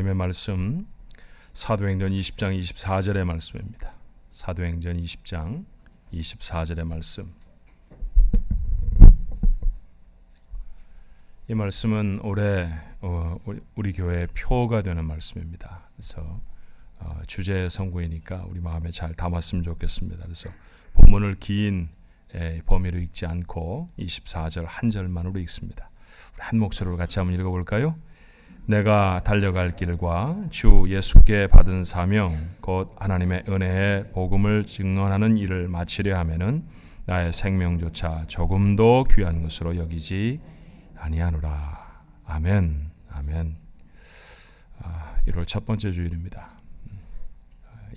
하나님의 말씀 사도행전 20장 24절의 말씀입니다. 사도행전 20장 24절의 말씀. 이 말씀은 올해 우리 교회의 표가 되는 말씀입니다. 그래서 주제 선고이니까 우리 마음에 잘 담았으면 좋겠습니다. 그래서 본문을 긴 범위로 읽지 않고 24절 한 절만으로 읽습니다. 우리 한 목소리로 같이 한번 읽어볼까요? 내가 달려갈 길과 주 예수께 받은 사명 곧 하나님의 은혜의 복음을 증언하는 일을 마치려 하면은 나의 생명조차 조금도 귀한 것으로 여기지 아니하노라. 아멘. 아멘. 1월 첫 번째 주일입니다.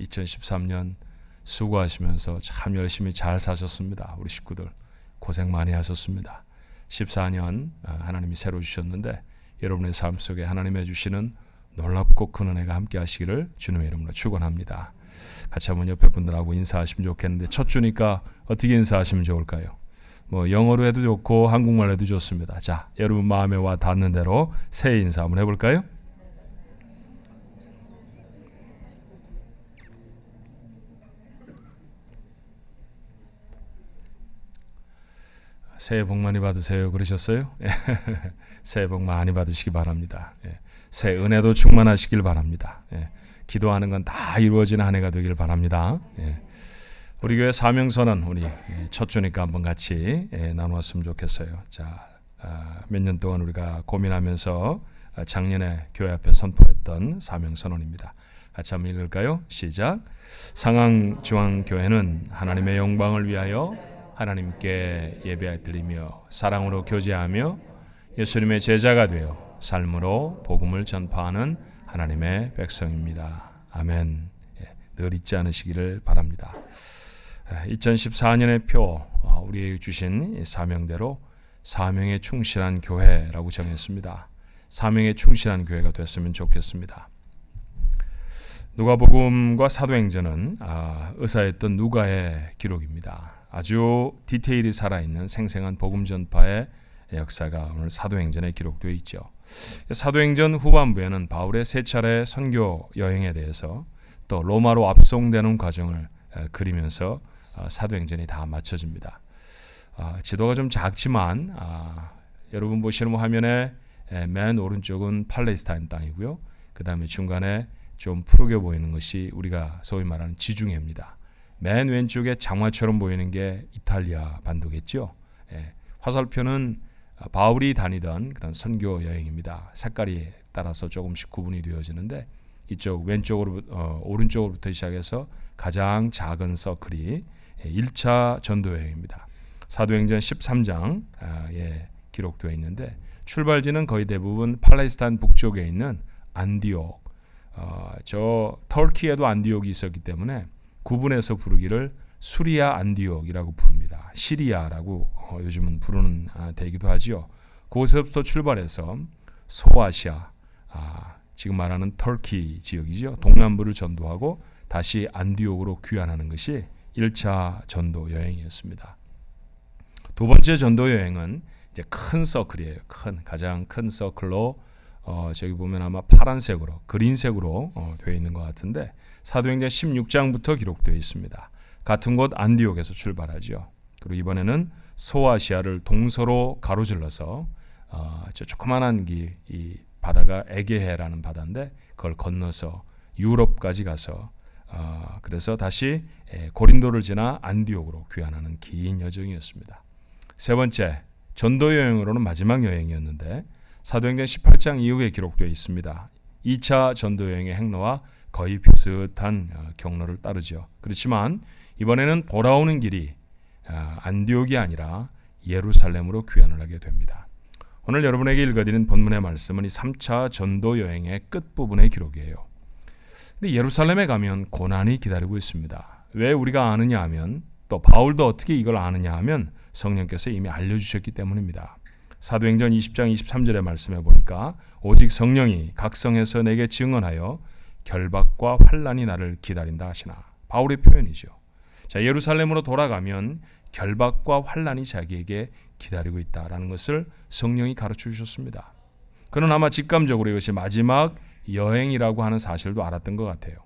2013년 수고하시면서 참 열심히 잘 사셨습니다. 우리 식구들 고생 많이 하셨습니다. 14년 하나님이 새로 주셨는데 여러분의 삶 속에 하나님의 주시는 놀랍고 큰 은혜가 함께 하시기를 주님의 이름으로 축원합니다. 같이 한번 옆에 분들하고 인사하시면 좋겠는데 첫 주니까 어떻게 인사하시면 좋을까요? 영어로 해도 좋고 한국말로 해도 좋습니다. 자, 여러분 마음에 와 닿는 대로 새해 인사 한번 해볼까요? 새해 복 많이 받으세요. 그러셨어요? 새해 복 많이 받으시기 바랍니다. 새해 은혜도 충만하시길 바랍니다. 기도하는 건 다 이루어지는 한 해가 되길 바랍니다. 우리 교회 사명선언 우리 첫 주니까 한번 같이 나누었으면 좋겠어요. 자, 몇 년 동안 우리가 고민하면서 작년에 교회 앞에 선포했던 사명선언입니다. 같이 한번 읽을까요? 시작. 상황중앙교회는 하나님의 영광을 위하여 하나님께 예배 드리며 사랑으로 교제하며 예수님의 제자가 되어 삶으로 복음을 전파하는 하나님의 백성입니다. 아멘. 늘 잊지 않으시기를 바랍니다. 2014년의 표 우리에게 주신 사명대로 사명에 충실한 교회라고 정했습니다. 사명에 충실한 교회가 됐으면 좋겠습니다. 누가복음과 사도행전은 의사였던 누가의 기록입니다. 아주 디테일이 살아있는 생생한 복음 전파의 역사가 오늘 사도행전에 기록되어 있죠. 사도행전 후반부에는 바울의 세 차례 선교 여행에 대해서 또 로마로 압송되는 과정을 그리면서 사도행전이 다 맞춰집니다. 지도가 좀 작지만 여러분 보시는 화면에 맨 오른쪽은 팔레스타인 땅이고요. 그 다음에 중간에 좀 푸르게 보이는 것이 우리가 소위 말하는 지중해입니다. 맨 왼쪽에 장화처럼 보이는 게 이탈리아 반도겠죠. 화살표는 바울이 다니던 그런 선교 여행입니다. 색깔이 따라서 조금씩 구분이 되어지는데 이쪽 왼쪽으로 오른쪽으로부터 시작해서 가장 작은 서클이 1차 전도 여행입니다. 사도행전 13장에 기록되어 있는데 출발지는 거의 대부분 팔레스타인 북쪽에 있는 안디옥, 저 터키에도 안디옥이 있었기 때문에 구분해서 부르기를 수리아 안디옥이라고 부릅니다. 시리아라고 요즘은 부르는 되기도 하지요. 그곳에서부터 출발해서 소아시아, 지금 말하는 터키 지역이죠. 동남부를 전도하고 다시 안디옥으로 귀환하는 것이 1차 전도 여행이었습니다. 두 번째 전도 여행은 이제 큰 서클이에요. 가장 큰 서클로 저기 보면 아마 파란색으로 그린색으로 되어 있는 것 같은데 사도행전 16장부터 기록되어 있습니다. 같은 곳 안디옥에서 출발하죠. 그리고 이번에는 소아시아를 동서로 가로질러서 저 조그만한 이 바다가 에게해라는 바다인데 그걸 건너서 유럽까지 가서 그래서 다시 고린도를 지나 안디옥으로 귀환하는 긴 여정이었습니다. 세 번째 전도 여행으로는 마지막 여행이었는데 사도행전 18장 이후에 기록되어 있습니다. 2차 전도 여행의 행로와 거의 비슷한 경로를 따르죠. 그렇지만 이번에는 돌아오는 길이 안디옥이 아니라 예루살렘으로 귀환을 하게 됩니다. 오늘 여러분에게 읽어드린 본문의 말씀은 이 3차 전도 여행의 끝부분의 기록이에요. 근데 예루살렘에 가면 고난이 기다리고 있습니다. 왜 우리가 아느냐 하면 또 바울도 어떻게 이걸 아느냐 하면 성령께서 이미 알려주셨기 때문입니다. 사도행전 20장 23절의 말씀에 보니까 오직 성령이 각성해서 내게 증언하여 결박과 환난이 나를 기다린다 하시나. 바울의 표현이죠. 자, 예루살렘으로 돌아가면 결박과 환난이 자기에게 기다리고 있다라는 것을 성령이 가르쳐 주셨습니다. 그는 아마 직감적으로 이것이 마지막 여행이라고 하는 사실도 알았던 것 같아요.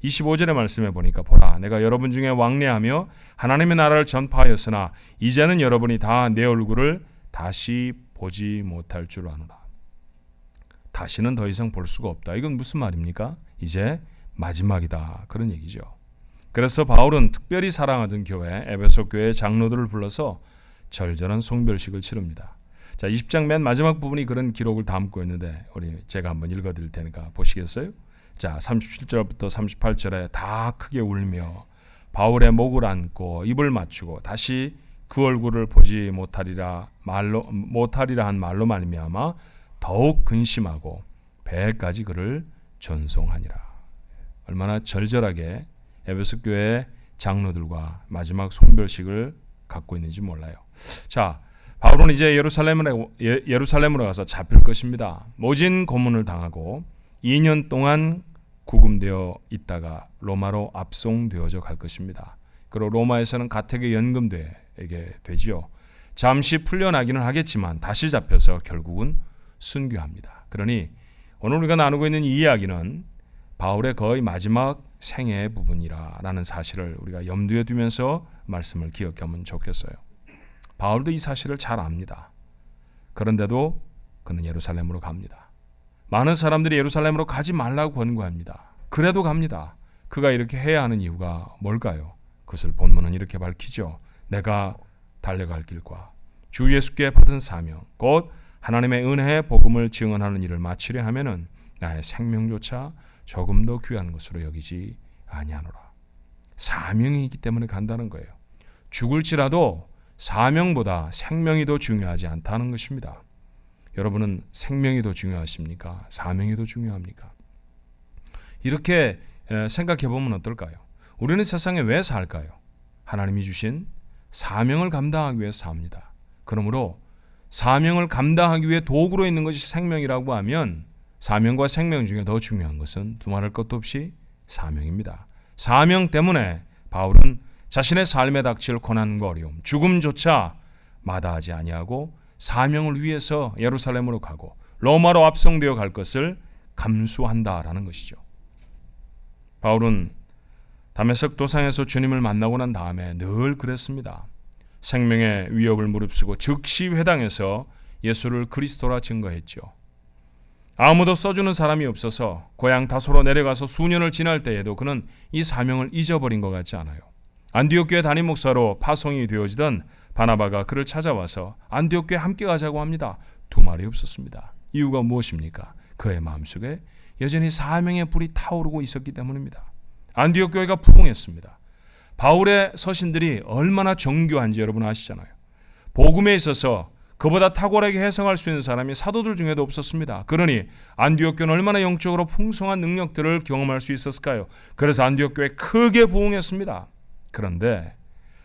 25절의 말씀에 보니까 보라 내가 여러분 중에 왕래하며 하나님의 나라를 전파하였으나 이제는 여러분이 다 내 얼굴을 다시 보지 못할 줄 아노라. 다시는 더 이상 볼 수가 없다. 이건 무슨 말입니까? 이제 마지막이다. 그런 얘기죠. 그래서 바울은 특별히 사랑하던 교회 에베소 교회의 장로들을 불러서 절절한 송별식을 치릅니다. 자, 20장 맨 마지막 부분이 그런 기록을 담고 있는데 제가 한번 읽어드릴 테니까 보시겠어요? 자, 37절부터 38절에 다 크게 울며 바울의 목을 안고 입을 맞추고 다시 그 얼굴을 보지 못하리라 한 말로 말미암아 더욱 근심하고 배까지 그를 전송하니라. 얼마나 절절하게 에베소 교회 장로들과 마지막 송별식을 갖고 있는지 몰라요. 자, 바울은 이제 예루살렘으로 가서 잡힐 것입니다. 모진 고문을 당하고 2년 동안 구금되어 있다가 로마로 압송되어져 갈 것입니다. 그리고 로마에서는 가택에 연금되게 되지요. 잠시 풀려나기는 하겠지만 다시 잡혀서 결국은 순교합니다. 그러니 오늘 우리가 나누고 있는 이 이야기는 바울의 거의 마지막 생애의 부분이라는 사실을 우리가 염두에 두면서 말씀을 기억하면 좋겠어요. 바울도 이 사실을 잘 압니다. 그런데도 그는 예루살렘으로 갑니다. 많은 사람들이 예루살렘으로 가지 말라고 권고합니다. 그래도 갑니다. 그가 이렇게 해야 하는 이유가 뭘까요? 그것을 본문은 이렇게 밝히죠. 내가 달려갈 길과 주 예수께 받은 사명 곧 하나님의 은혜의 복음을 증언하는 일을 마치려 하면은 나의 생명조차 조금 더 귀한 것으로 여기지 아니하노라. 사명이 있기 때문에 간다는 거예요. 죽을지라도 사명보다 생명이 더 중요하지 않다는 것입니다. 여러분은 생명이 더 중요하십니까? 사명이 더 중요합니까? 이렇게 생각해 보면 어떨까요? 우리는 세상에 왜 살까요? 하나님이 주신 사명을 감당하기 위해 삽니다. 그러므로 사명을 감당하기 위해 도구로 있는 것이 생명이라고 하면 사명과 생명 중에 더 중요한 것은 두말할 것도 없이 사명입니다. 사명 때문에 바울은 자신의 삶에 닥칠 고난과 어려움, 죽음조차 마다하지 아니하고 사명을 위해서 예루살렘으로 가고 로마로 압송되어 갈 것을 감수한다라는 것이죠. 바울은 다메섹 도상에서 주님을 만나고 난 다음에 늘 그랬습니다. 생명의 위협을 무릅쓰고 즉시 회당에서 예수를 그리스도라 증거했죠. 아무도 써주는 사람이 없어서 고향 다소로 내려가서 수년을 지날 때에도 그는 이 사명을 잊어버린 것 같지 않아요. 안디옥 교회 담임 목사로 파송이 되어지던 바나바가 그를 찾아와서 안디옥 교회 함께 가자고 합니다. 두 말이 없었습니다. 이유가 무엇입니까? 그의 마음속에 여전히 사명의 불이 타오르고 있었기 때문입니다. 안디옥 교회가 부흥했습니다. 바울의 서신들이 얼마나 정교한지 여러분 아시잖아요. 복음에 있어서 그보다 탁월하게 해석할 수 있는 사람이 사도들 중에도 없었습니다. 그러니 안디옥 교회는 얼마나 영적으로 풍성한 능력들을 경험할 수 있었을까요? 그래서 안디옥 교회 크게 부흥했습니다. 그런데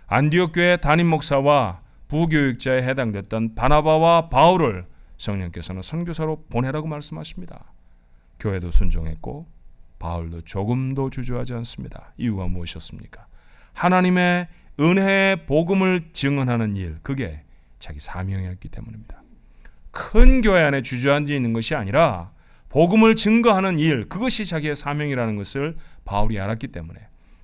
안디옥 교회 담임 목사와 부교육자에 해당됐던 바나바와 바울을 성령께서는 선교사로 보내라고 말씀하십니다. 교회도 순종했고 바울도 조금도 주저하지 않습니다. 이유가 무엇이었습니까? 하나님의 은혜의 복음을 증언하는 일, 그게 자기 사명이었기 때문입니다. 큰 교회 안에 주저앉아 있는 것이 아니라 복음을 증거하는 일, 그것이 자기의 사명이라는 것을 바울이 알았기 때문에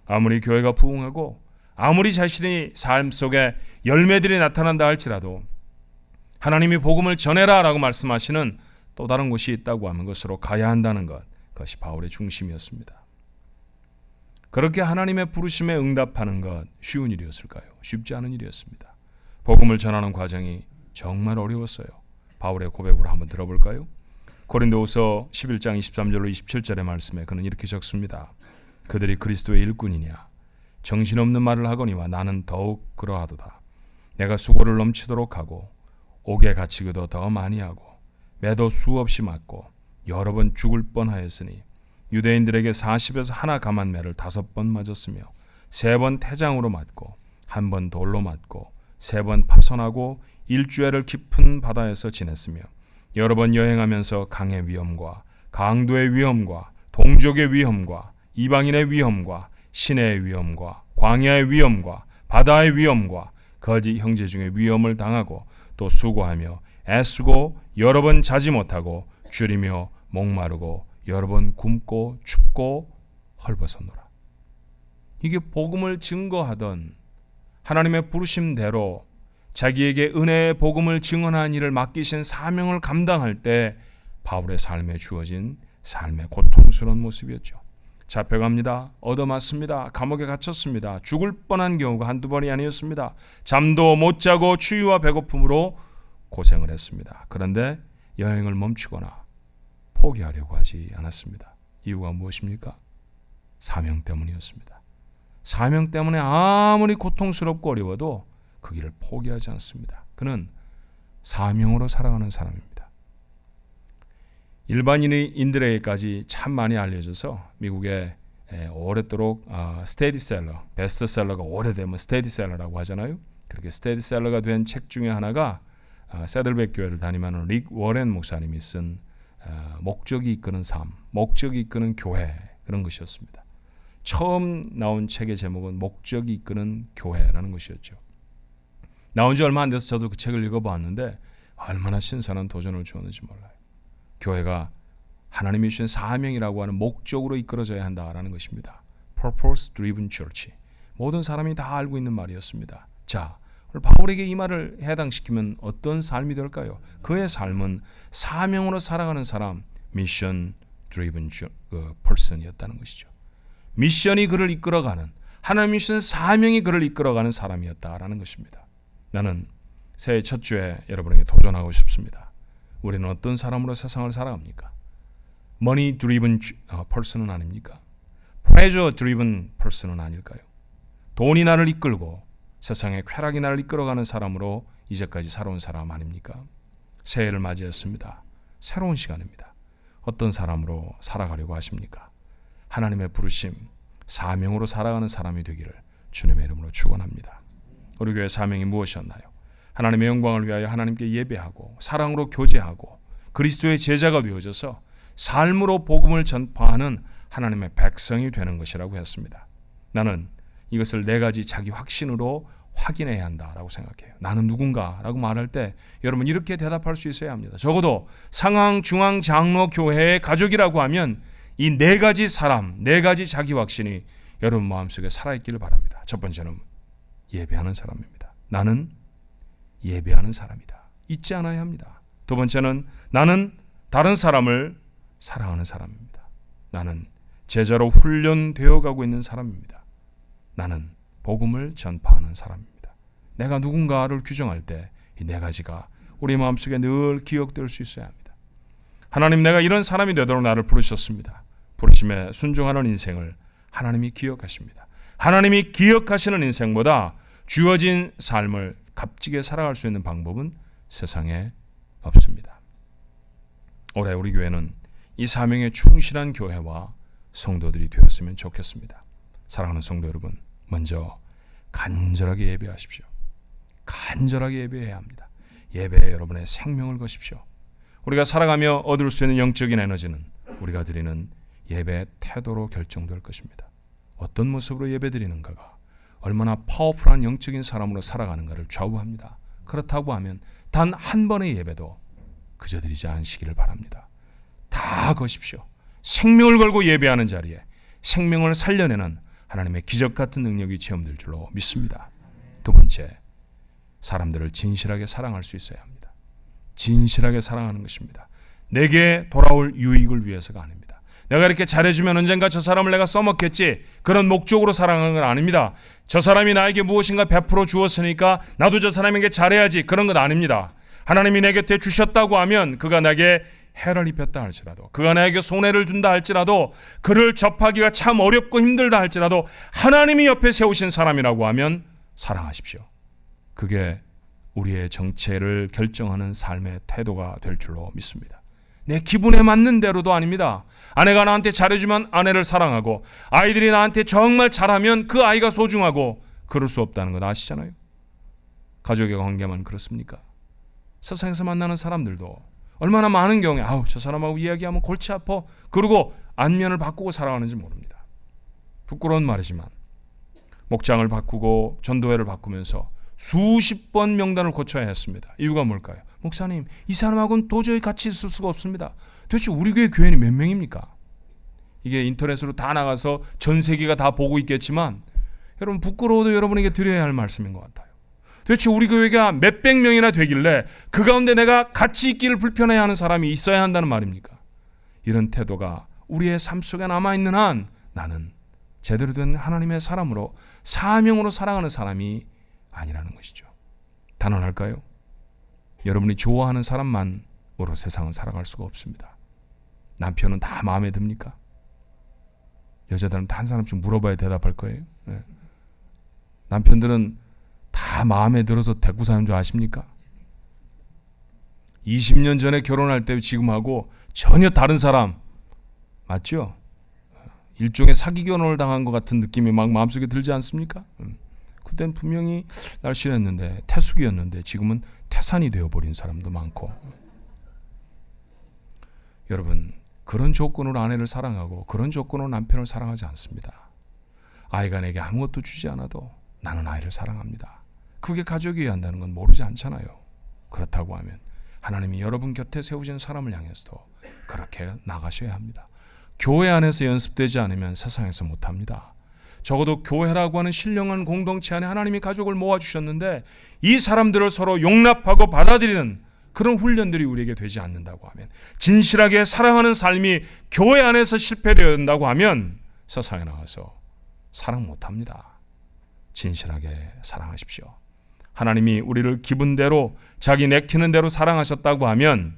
아무리 교회가 부흥하고 아무리 자신의 삶 속에 열매들이 나타난다 할지라도 하나님이 복음을 전해라 라고 말씀하시는 또 다른 곳이 있다고 하는 것으로 가야 한다는 것, 그것이 바울의 중심이었습니다. 그렇게 하나님의 부르심에 응답하는 것 쉬운 일이었을까요? 쉽지 않은 일이었습니다. 복음을 전하는 과정이 정말 어려웠어요. 바울의 고백으로 한번 들어볼까요? 고린도후서 11장 23절로 27절의 말씀에 그는 이렇게 적습니다. 그들이 그리스도의 일꾼이냐? 정신없는 말을 하거니와 나는 더욱 그러하도다. 내가 수고를 넘치도록 하고 옥에 갇히기도 더 많이 하고 매도 수없이 맞고 여러 번 죽을 뻔하였으니 유대인들에게 40에서 하나 감한 매를 5번 맞았으며 3번 태장으로 맞고 1번 돌로 맞고 3번 파손하고 일주일을 깊은 바다에서 지냈으며 여러 번 여행하면서 강의 위험과 강도의 위험과 동족의 위험과 이방인의 위험과 시내의 위험과 광야의 위험과 바다의 위험과 거짓 형제 중에 위험을 당하고 또 수고하며 애쓰고 여러 번 자지 못하고 줄이며 목마르고 여러 번 굶고 춥고 헐벗었노라. 이게 복음을 증거하던 하나님의 부르심대로 자기에게 은혜의 복음을 증언하는 일을 맡기신 사명을 감당할 때 바울의 삶에 주어진 삶의 고통스러운 모습이었죠. 잡혀갑니다. 얻어맞습니다. 감옥에 갇혔습니다. 죽을 뻔한 경우가 한두 번이 아니었습니다. 잠도 못 자고 추위와 배고픔으로 고생을 했습니다. 그런데 여행을 멈추거나 포기하려고 하지 않았습니다. 이유가 무엇입니까? 사명 때문이었습니다. 사명 때문에 아무리 고통스럽고 어려워도 그 길을 포기하지 않습니다. 그는 사명으로 살아가는 사람입니다. 일반인들에게까지 참 많이 알려져서 미국에 오랫도록 스테디셀러, 베스트셀러가 오래되면 스테디셀러라고 하잖아요. 그렇게 스테디셀러가 된 책 중에 하나가 세들백 교회를 담임하는 릭 워렌 목사님이 쓴 목적이 이끄는 삶, 목적이 이끄는 교회, 그런 것이었습니다. 처음 나온 책의 제목은 목적이 이끄는 교회라는 것이었죠. 나온 지 얼마 안 돼서 저도 그 책을 읽어봤는데 얼마나 신선한 도전을 주었는지 몰라요. 교회가 하나님이 주신 사명이라고 하는 목적으로 이끌어져야 한다라는 것입니다. Purpose Driven Church. 모든 사람이 다 알고 있는 말이었습니다. 자, 오늘 바울에게 이 말을 해당시키면 어떤 삶이 될까요? 그의 삶은 사명으로 살아가는 사람, Mission Driven Person이었다는 것이죠. 미션이 그를 이끌어가는, 하나님이 주신 사명이 그를 이끌어가는 사람이었다라는 것입니다. 나는 새해 첫 주에 여러분에게 도전하고 싶습니다. 우리는 어떤 사람으로 세상을 살아갑니까? Money driven person은 아닙니까? Pleasure driven person은 아닐까요? 돈이 나를 이끌고 세상의 쾌락이 나를 이끌어가는 사람으로 이제까지 살아온 사람 아닙니까? 새해를 맞이했습니다. 새로운 시간입니다. 어떤 사람으로 살아가려고 하십니까? 하나님의 부르심, 사명으로 살아가는 사람이 되기를 주님의 이름으로 축원합니다. 우리 교회 사명이 무엇이었나요? 하나님의 영광을 위하여 하나님께 예배하고 사랑으로 교제하고 그리스도의 제자가 되어져서 삶으로 복음을 전파하는 하나님의 백성이 되는 것이라고 했습니다. 나는 이것을 네 가지 자기 확신으로 확인해야 한다라고 생각해요. 나는 누군가라고 말할 때 여러분 이렇게 대답할 수 있어야 합니다. 적어도 상황, 중앙, 장로, 교회의 가족이라고 하면 이 네 가지 사람, 네 가지 자기 확신이 여러분 마음속에 살아있기를 바랍니다. 첫 번째는 예배하는 사람입니다. 나는 예배하는 사람이다. 잊지 않아야 합니다. 두 번째는 나는 다른 사람을 사랑하는 사람입니다. 나는 제자로 훈련되어 가고 있는 사람입니다. 나는 복음을 전파하는 사람입니다. 내가 누군가를 규정할 때 이 네 가지가 우리 마음속에 늘 기억될 수 있어야 합니다. 하나님, 내가 이런 사람이 되도록 나를 부르셨습니다. 부르심에 순종하는 인생을 하나님이 기억하십니다. 하나님이 기억하시는 인생보다 주어진 삶을 값지게 살아갈 수 있는 방법은 세상에 없습니다. 올해 우리 교회는 이 사명에 충실한 교회와 성도들이 되었으면 좋겠습니다. 사랑하는 성도 여러분, 먼저 간절하게 예배하십시오. 간절하게 예배해야 합니다. 예배에 여러분의 생명을 거십시오. 우리가 살아가며 얻을 수 있는 영적인 에너지는 우리가 드리는 예배의 태도로 결정될 것입니다. 어떤 모습으로 예배드리는가가 얼마나 파워풀한 영적인 사람으로 살아가는가를 좌우합니다. 그렇다고 하면 단 한 번의 예배도 그저 드리지 않으시기를 바랍니다. 다 거십시오. 생명을 걸고 예배하는 자리에 생명을 살려내는 하나님의 기적 같은 능력이 체험될 줄로 믿습니다. 두 번째, 사람들을 진실하게 사랑할 수 있어야 합니다. 진실하게 사랑하는 것입니다. 내게 돌아올 유익을 위해서가 아닙니다. 내가 이렇게 잘해주면 언젠가 저 사람을 내가 써먹겠지, 그런 목적으로 사랑하는 건 아닙니다. 저 사람이 나에게 무엇인가 베풀어 주었으니까 나도 저 사람에게 잘해야지, 그런 건 아닙니다. 하나님이 내 곁에 주셨다고 하면 그가 나에게 해를 입혔다 할지라도, 그가 나에게 손해를 준다 할지라도, 그를 접하기가 참 어렵고 힘들다 할지라도 하나님이 옆에 세우신 사람이라고 하면 사랑하십시오. 그게 우리의 정체를 결정하는 삶의 태도가 될 줄로 믿습니다. 내 기분에 맞는 대로도 아닙니다. 아내가 나한테 잘해주면 아내를 사랑하고, 아이들이 나한테 정말 잘하면 그 아이가 소중하고, 그럴 수 없다는 것 아시잖아요. 가족의 관계만 그렇습니까? 세상에서 만나는 사람들도 얼마나 많은 경우에 저 사람하고 이야기하면 골치 아파, 그러고 안면을 바꾸고 살아가는지 모릅니다. 부끄러운 말이지만 목장을 바꾸고 전도회를 바꾸면서 수십 번 명단을 고쳐야 했습니다. 이유가 뭘까요? 목사님, 이 사람하고는 도저히 같이 있을 수가 없습니다. 도대체 우리 교회 교인이 몇 명입니까? 이게 인터넷으로 다 나가서 전 세계가 다 보고 있겠지만 여러분 부끄러워도 여러분에게 드려야 할 말씀인 것 같아요. 도대체 우리 교회가 몇백 명이나 되길래 그 가운데 내가 같이 있기를 불편해하는 사람이 있어야 한다는 말입니까? 이런 태도가 우리의 삶 속에 남아있는 한 나는 제대로 된 하나님의 사람으로 사명으로 살아가는 사람이 아니라는 것이죠. 단언할까요? 여러분이 좋아하는 사람만으로 세상은 살아갈 수가 없습니다. 남편은 다 마음에 듭니까? 여자들은 다 한 사람씩 물어봐야 대답할 거예요. 네. 남편들은 다 마음에 들어서 데리고 사는 줄 아십니까? 20년 전에 결혼할 때 지금하고 전혀 다른 사람 맞죠? 일종의 사기 결혼을 당한 것 같은 느낌이 막 마음속에 들지 않습니까? 그땐 분명히 날씬했는데 태숙이었는데 지금은 태산이 되어버린 사람도 많고. 여러분, 그런 조건으로 아내를 사랑하고 그런 조건으로 남편을 사랑하지 않습니다. 아이가 내게 아무것도 주지 않아도 나는 아이를 사랑합니다. 그게 가족이어야 한다는 건 모르지 않잖아요. 그렇다고 하면 하나님이 여러분 곁에 세우신 사람을 향해서도 그렇게 나가셔야 합니다. 교회 안에서 연습되지 않으면 세상에서 못합니다. 적어도 교회라고 하는 신령한 공동체 안에 하나님이 가족을 모아주셨는데 이 사람들을 서로 용납하고 받아들이는 그런 훈련들이 우리에게 되지 않는다고 하면, 진실하게 사랑하는 삶이 교회 안에서 실패된다고 하면 세상에 나가서 사랑 못합니다. 진실하게 사랑하십시오. 하나님이 우리를 기분대로 자기 내키는 대로 사랑하셨다고 하면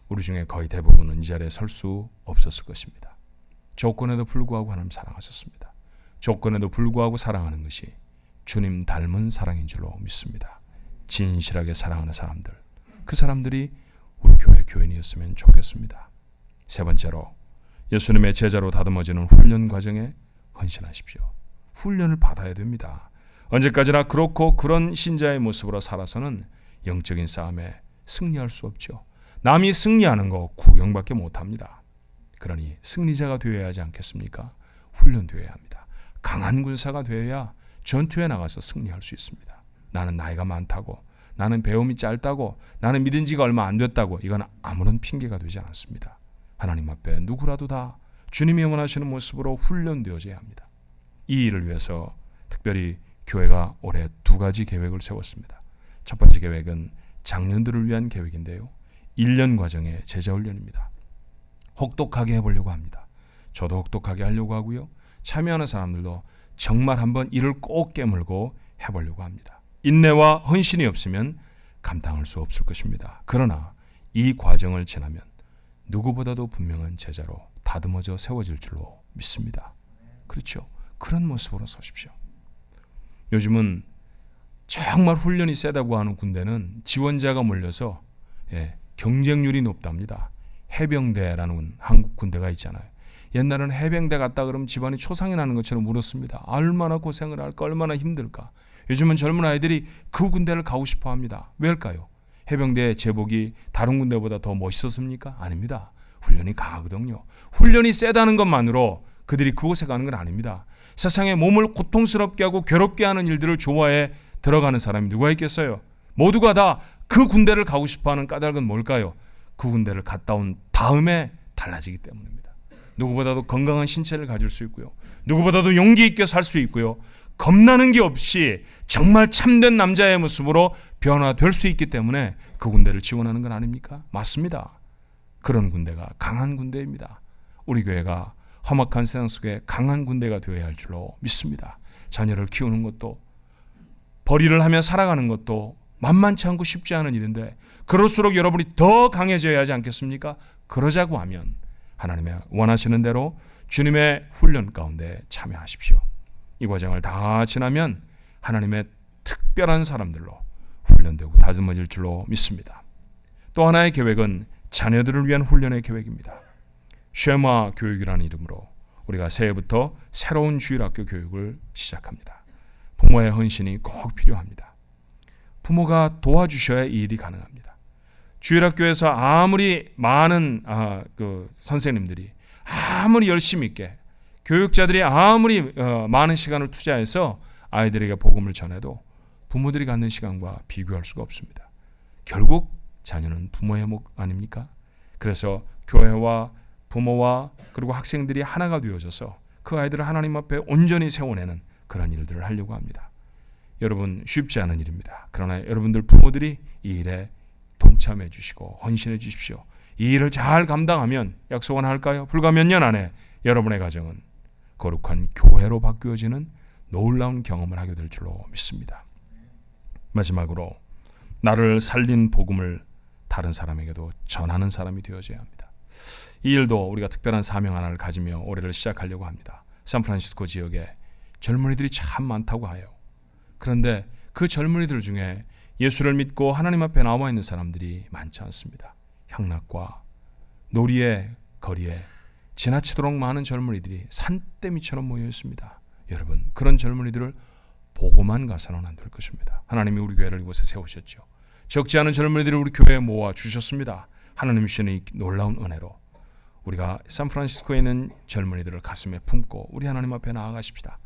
우리 중에 거의 대부분은 이 자리에 설 수 없었을 것입니다. 조건에도 불구하고 하나님 사랑하셨습니다. 조건에도 불구하고 사랑하는 것이 주님 닮은 사랑인 줄로 믿습니다. 진실하게 사랑하는 사람들, 그 사람들이 우리 교회 교인이었으면 좋겠습니다. 세 번째로, 예수님의 제자로 다듬어지는 훈련 과정에 헌신하십시오. 훈련을 받아야 됩니다. 언제까지나 그렇고 그런 신자의 모습으로 살아서는 영적인 싸움에 승리할 수 없죠. 남이 승리하는 거 구경밖에 못합니다. 그러니 승리자가 되어야 하지 않겠습니까? 훈련되어야 합니다. 강한 군사가 되어야 전투에 나가서 승리할 수 있습니다. 나는 나이가 많다고, 나는 배움이 짧다고, 나는 믿은 지가 얼마 안 됐다고, 이건 아무런 핑계가 되지 않습니다. 하나님 앞에 누구라도 다 주님이 원하시는 모습으로 훈련되어져야 합니다. 이 일을 위해서 특별히 교회가 올해 2가지 계획을 세웠습니다. 첫 번째 계획은 장년들을 위한 계획인데요. 1년 과정의 제자훈련입니다. 혹독하게 해보려고 합니다. 저도 혹독하게 하려고 하고요. 참여하는 사람들도 정말 한번 이를 꼭 깨물고 해보려고 합니다. 인내와 헌신이 없으면 감당할 수 없을 것입니다. 그러나 이 과정을 지나면 누구보다도 분명한 제자로 다듬어져 세워질 줄로 믿습니다. 그렇죠? 그런 모습으로 서십시오. 요즘은 정말 훈련이 세다고 하는 군대는 지원자가 몰려서 경쟁률이 높답니다. 해병대라는 한국 군대가 있잖아요. 옛날에는 해병대 갔다 그러면 집안이 초상이 나는 것처럼 울었습니다. 얼마나 고생을 할까, 얼마나 힘들까. 요즘은 젊은 아이들이 그 군대를 가고 싶어 합니다. 왜일까요? 해병대 제복이 다른 군대보다 더 멋있었습니까? 아닙니다. 훈련이 강하거든요. 훈련이 세다는 것만으로 그들이 그곳에 가는 건 아닙니다. 세상에 몸을 고통스럽게 하고 괴롭게 하는 일들을 좋아해 들어가는 사람이 누가 있겠어요? 모두가 다 그 군대를 가고 싶어하는 까닭은 뭘까요? 그 군대를 갔다 온 다음에 달라지기 때문입니다. 누구보다도 건강한 신체를 가질 수 있고요. 누구보다도 용기 있게 살 수 있고요. 겁나는 게 없이 정말 참된 남자의 모습으로 변화될 수 있기 때문에 그 군대를 지원하는 건 아닙니까? 맞습니다. 그런 군대가 강한 군대입니다. 우리 교회가 험악한 세상 속에 강한 군대가 되어야 할 줄로 믿습니다. 자녀를 키우는 것도, 벌이를 하며 살아가는 것도 만만치 않고 쉽지 않은 일인데 그럴수록 여러분이 더 강해져야 하지 않겠습니까? 그러자고 하면 하나님의 원하시는 대로 주님의 훈련 가운데 참여하십시오. 이 과정을 다 지나면 하나님의 특별한 사람들로 훈련되고 다듬어질 줄로 믿습니다. 또 하나의 계획은 자녀들을 위한 훈련의 계획입니다. 쉐마 교육이라는 이름으로 우리가 새해부터 새로운 주일학교 교육을 시작합니다. 부모의 헌신이 꼭 필요합니다. 부모가 도와주셔야 이 일이 가능합니다. 주일학교에서 아무리 많은 선생님들이 아무리 열심히 있게, 교육자들이 아무리 많은 시간을 투자해서 아이들에게 복음을 전해도 부모들이 갖는 시간과 비교할 수가 없습니다. 결국 자녀는 부모의 목 아닙니까? 그래서 교회와 부모와 그리고 학생들이 하나가 되어져서 그 아이들을 하나님 앞에 온전히 세워내는 그런 일들을 하려고 합니다. 여러분, 쉽지 않은 일입니다. 그러나 여러분들 부모들이 이 일에 동참해 주시고 헌신해 주십시오. 이 일을 잘 감당하면 약속은 할까요? 불과 몇 년 안에 여러분의 가정은 거룩한 교회로 바뀌어지는 놀라운 경험을 하게 될 줄로 믿습니다. 마지막으로 나를 살린 복음을 다른 사람에게도 전하는 사람이 되어져야 합니다. 이 일도 우리가 특별한 사명 하나를 가지며 올해를 시작하려고 합니다. 샌프란시스코 지역에 젊은이들이 참 많다고 해요. 그런데 그 젊은이들 중에 예수를 믿고 하나님 앞에 나와 있는 사람들이 많지 않습니다. 향락과 놀이의 거리에 지나치도록 많은 젊은이들이 산더미처럼 모여 있습니다. 여러분, 그런 젊은이들을 보고만 가서는 안 될 것입니다. 하나님이 우리 교회를 이곳에 세우셨죠. 적지 않은 젊은이들을 우리 교회에 모아 주셨습니다. 하나님 주시는 이 놀라운 은혜로 우리가 샌프란시스코에 있는 젊은이들을 가슴에 품고 우리 하나님 앞에 나아가십시다.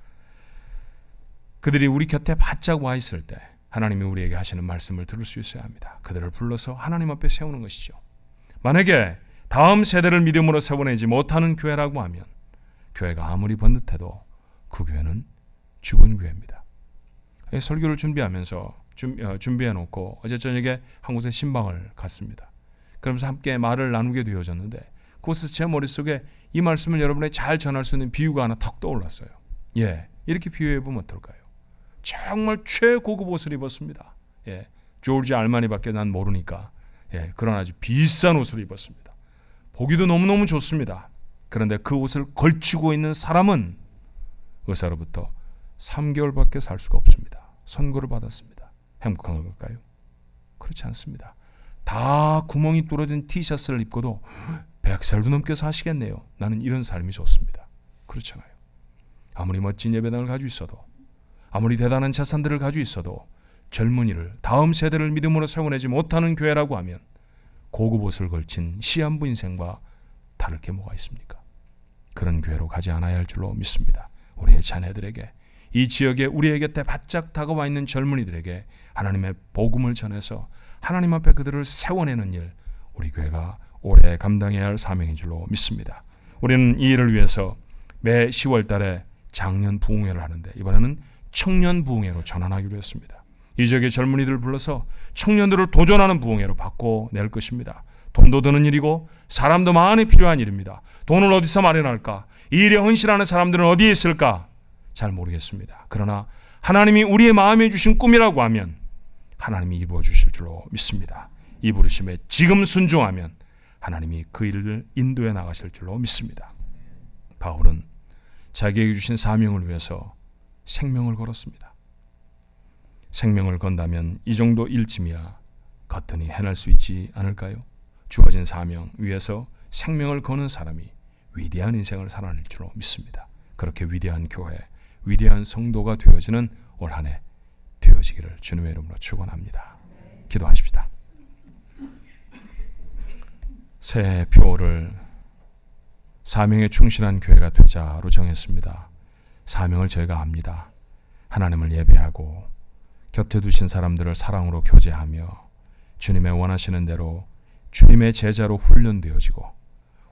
그들이 우리 곁에 바짝 와 있을 때 하나님이 우리에게 하시는 말씀을 들을 수 있어야 합니다. 그들을 불러서 하나님 앞에 세우는 것이죠. 만약에 다음 세대를 믿음으로 세워내지 못하는 교회라고 하면 교회가 아무리 번듯해도 그 교회는 죽은 교회입니다. 설교를 준비하면서 준비해놓고 어제 저녁에 한 곳에 신방을 갔습니다. 그러면서 함께 말을 나누게 되어졌는데 그곳에서 제 머릿속에 이 말씀을 여러분에게 잘 전할 수 있는 비유가 하나 턱 떠올랐어요. 이렇게 비유해보면 어떨까요? 정말 최고급 옷을 입었습니다. 조르지 알마니밖에 난 모르니까 그런 아주 비싼 옷을 입었습니다. 보기도 너무너무 좋습니다. 그런데 그 옷을 걸치고 있는 사람은 의사로부터 3개월밖에 살 수가 없습니다. 선고를 받았습니다. 행복한 걸까요? 그렇지 않습니다. 다 구멍이 뚫어진 티셔츠를 입고도 100살도 넘게 사시겠네요. 나는 이런 삶이 좋습니다. 그렇잖아요. 아무리 멋진 예배당을 가지고 있어도 아무리 대단한 재산들을 가지고 있어도 젊은이를 다음 세대를 믿음으로 세워내지 못하는 교회라고 하면 고급 옷을 걸친 시한부 인생과 다를 게 뭐가 있습니까? 그런 교회로 가지 않아야 할 줄로 믿습니다. 우리의 자녀들에게 이 지역에 우리의 곁에 바짝 다가와 있는 젊은이들에게 하나님의 복음을 전해서 하나님 앞에 그들을 세워내는 일, 우리 교회가 올해 감당해야 할 사명인 줄로 믿습니다. 우리는 이 일을 위해서 매 10월 달에 장년 부흥회를 하는데 이번에는 청년 부흥회로 전환하기로 했습니다. 이 지역의 젊은이들을 불러서 청년들을 도전하는 부흥회로 바꿔낼 것입니다. 돈도 드는 일이고 사람도 많이 필요한 일입니다. 돈을 어디서 마련할까? 이 일에 헌신하는 사람들은 어디에 있을까? 잘 모르겠습니다. 그러나 하나님이 우리의 마음에 주신 꿈이라고 하면 하나님이 이루어 주실 줄로 믿습니다. 이 부르심에 지금 순종하면 하나님이 그 일을 인도해 나가실 줄로 믿습니다. 바울은 자기에게 주신 사명을 위해서 생명을 걸었습니다. 생명을 건다면 이 정도 일쯤이야 거뜬히 해낼 수 있지 않을까요? 주어진 사명 위해서 생명을 거는 사람이 위대한 인생을 살아낼 줄로 믿습니다. 그렇게 위대한 교회, 위대한 성도가 되어지는 올 한 해 되어지기를 주님의 이름으로 축원합니다. 기도하십시다. 새해 표를 사명에 충실한 교회가 되자로 정했습니다. 사명을 저희가 압니다. 하나님을 예배하고 곁에 두신 사람들을 사랑으로 교제하며 주님의 원하시는 대로 주님의 제자로 훈련되어지고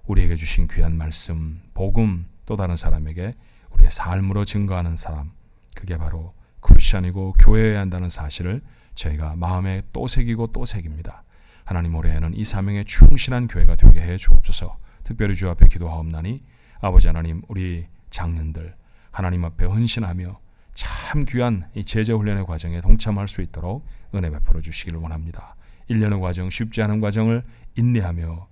우리에게 주신 귀한 말씀, 복음 또 다른 사람에게 우리의 삶으로 증거하는 사람, 그게 바로 크리스천이고 교회여야 한다는 사실을 저희가 마음에 또 새기고 또 새깁니다. 하나님 올해에는 이 사명에 충실한 교회가 되게 해 주옵소서. 특별히 주 앞에 기도하옵나니 아버지 하나님, 우리 장년들 하나님 앞에 헌신하며 참 귀한 이 제자훈련의 과정에 동참할 수 있도록 은혜 베풀어 주시기를 원합니다. 1년의 과정, 쉽지 않은 과정을 인내하며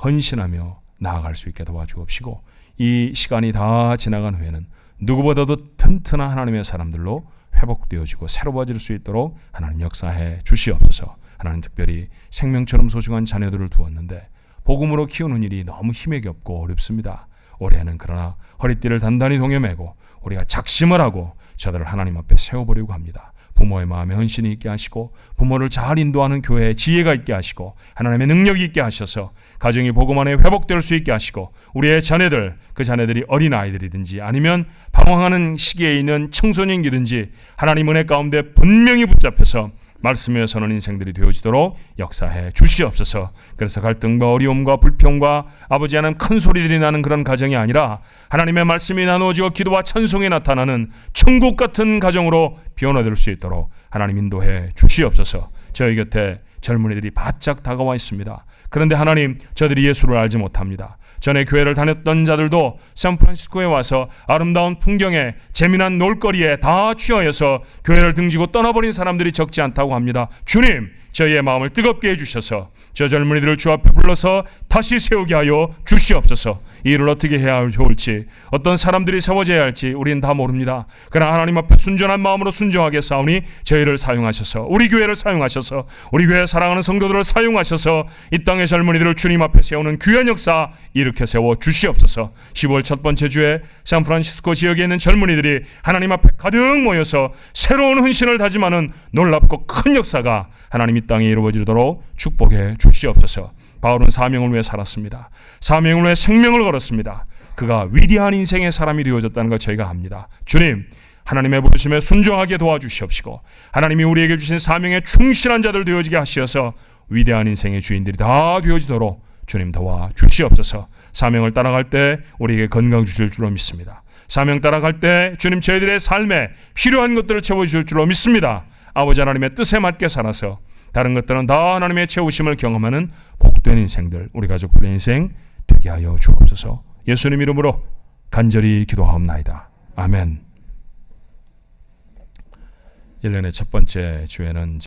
헌신하며 나아갈 수 있게 도와주옵시고 이 시간이 다 지나간 후에는 누구보다도 튼튼한 하나님의 사람들로 회복되어지고 새로워질 수 있도록 하나님 역사해 주시옵소서. 하나님 특별히 생명처럼 소중한 자녀들을 두었는데 복음으로 키우는 일이 너무 힘이 겹고 어렵습니다. 올해는 그러나 허리띠를 단단히 동여매고 우리가 작심을 하고 저들을 하나님 앞에 세워보려고 합니다. 부모의 마음에 헌신이 있게 하시고 부모를 잘 인도하는 교회에 지혜가 있게 하시고 하나님의 능력이 있게 하셔서 가정이 복음 안에 회복될 수 있게 하시고 우리의 자녀들, 그 자녀들이 어린아이들이든지 아니면 방황하는 시기에 있는 청소년이든지 하나님 은혜 가운데 분명히 붙잡혀서 말씀에 서는 인생들이 되어지도록 역사해 주시옵소서. 그래서 갈등과 어려움과 불평과 아버지 하나님 큰 소리들이 나는 그런 가정이 아니라 하나님의 말씀이 나누어지고 기도와 찬송이 나타나는 천국 같은 가정으로 변화될 수 있도록 하나님 인도해 주시옵소서. 저희 곁에 젊은이들이 바짝 다가와 있습니다. 그런데 하나님, 저들이 예수를 알지 못합니다. 전에 교회를 다녔던 자들도 샌프란시스코에 와서 아름다운 풍경에 재미난 놀거리에 다 취하여서 교회를 등지고 떠나버린 사람들이 적지 않다고 합니다. 주님, 저희의 마음을 뜨겁게 해주셔서 저 젊은이들을 주 앞에 불러서 다시 세우게 하여 주시옵소서. 이 일을 어떻게 해야 좋을지, 어떤 사람들이 세워져야 할지 우리는 다 모릅니다. 그러나 하나님 앞에 순전한 마음으로 순종하게 싸우니 저희를 사용하셔서, 우리 교회를 사용하셔서, 우리 교회 사랑하는 성도들을 사용하셔서 이 땅의 젊은이들을 주님 앞에 세우는 귀한 역사 일으켜 세워 주시옵소서. 10월 첫 번째 주에 샌프란시스코 지역에 있는 젊은이들이 하나님 앞에 가득 모여서 새로운 헌신을 다짐하는 놀랍고 큰 역사가 하나님 이 땅에 이루어지도록 축복해 주시옵소서. 바울은 사명을 위해 살았습니다. 사명을 위해 생명을 걸었습니다. 그가 위대한 인생의 사람이 되어졌다는 걸 저희가 압니다. 주님, 하나님의 부르심에 순종하게 도와주시옵시고 하나님이 우리에게 주신 사명에 충실한 자들 되어지게 하시어서 위대한 인생의 주인들이 다 되어지도록 주님 도와주시옵소서. 사명을 따라갈 때 우리에게 건강 주실 줄로 믿습니다. 사명 따라갈 때 주님 저희들의 삶에 필요한 것들을 채워주실 줄로 믿습니다. 아버지 하나님의 뜻에 맞게 살아서 다른 것들은 다 하나님의 채우심을 경험하는 복된 인생들, 우리 가족들의 인생 되게 하여 주옵소서. 예수님 이름으로 간절히 기도하옵나이다. 아멘. 1년의 첫 번째 주에는